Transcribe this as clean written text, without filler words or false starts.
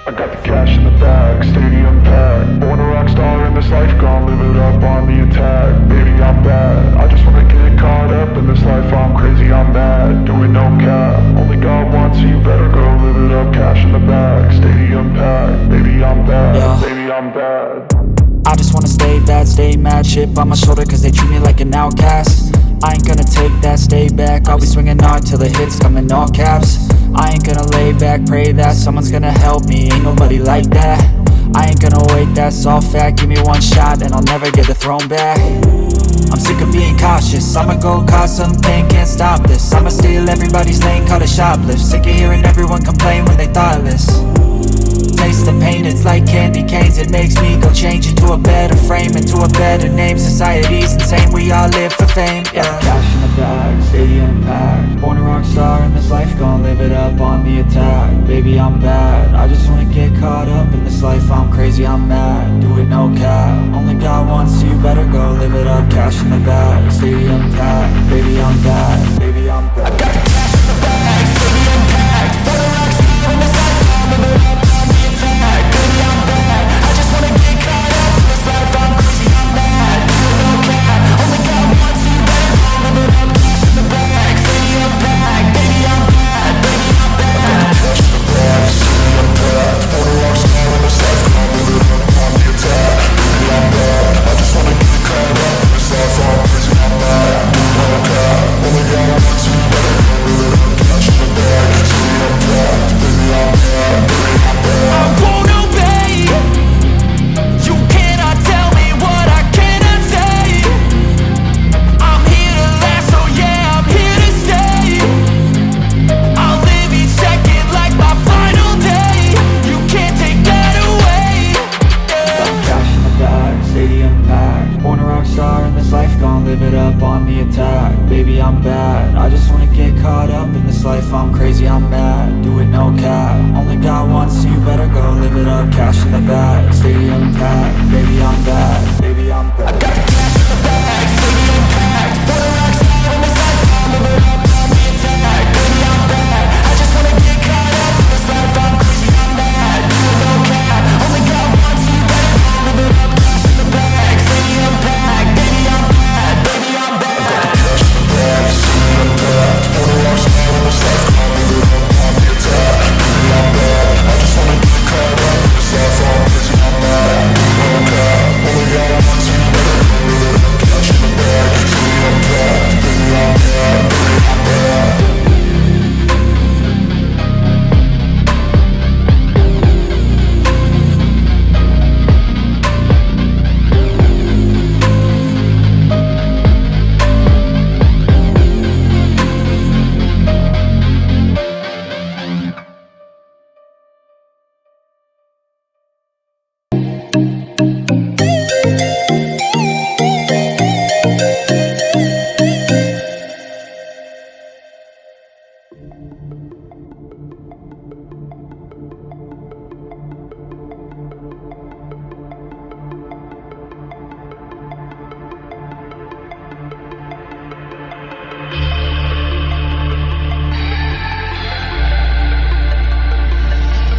I got the cash in the bag, stadium packed. Born a rock star in this life, gon' live it up on the attack. Baby, I'm bad, I just wanna get caught up in this life. I'm crazy, I'm mad, doing no cap. Only God wants you, better go live it up. Cash in the bag, stadium packed. Baby, I'm bad, Yeah. baby, I'm bad. I just wanna stay bad, stay mad. Chip on my shoulder cause they treat me like an outcast. I ain't gonna take that, stay back. I'll be swinging hard till the hits come in all caps. I ain't gonna lay back, pray that someone's gonna help me. Ain't nobody like that. I ain't gonna wait, that's all fact. Give me one shot and I'll never get the throne back. I'm sick of being cautious, I'ma go cause some pain, can't stop this. I'ma steal everybody's lane, call it shoplift. Sick of hearing everyone complain when they thoughtless. Taste the pain, it's like candy canes. It makes me go change into a better frame, into a better name. Society's insane, we all live for fame, yeah. Cash in the bag, stadium packed. Born a rock star in this life, gon' live it up on the attack. Baby, I'm bad, I just wanna get caught up in this life. I'm crazy, I'm mad, do it no cap. Only God wants you, better go live it up. Cash in the bag, stadium packed. Baby, I'm bad, baby, I'm bad. I got the cash in the bag, stadium packed. Born a rock star in this life, gon' live it up on the attack. Baby, I'm bad, I just wanna get caught up in this life. I'm crazy, I'm mad, do it no cap. Only God wants you, better go live it up. Cash in the bag, stadium packed. Baby, I'm bad, baby, I'm bad. Cash in the bag, stadium packed. Born a rock star in this life, gon' live it up on the attack. Baby, I'm bad, I just wanna get caught up in this life. I'm crazy, I'm mad, do it no cap. Only God wants you, better go live it up. Cash in the bag, stadium packed. Baby, I'm bad, baby, I'm bad. I won't obey. You cannot tell me what I cannot say. I'm here to last, so yeah, I'm here to stay. I'll live each second like my final day. You can't take that away, yeah. Cash in the bag, stadium packed. Born a rock star in this life, gon' live it up on the attack. Baby, I'm bad, I just wanna get caught up in this life. I'm crazy, I'm mad, do it no cap. Only God wants you, better go live it up. Cash in the bag, stadium packed. Baby, I'm bad, baby, I'm bad.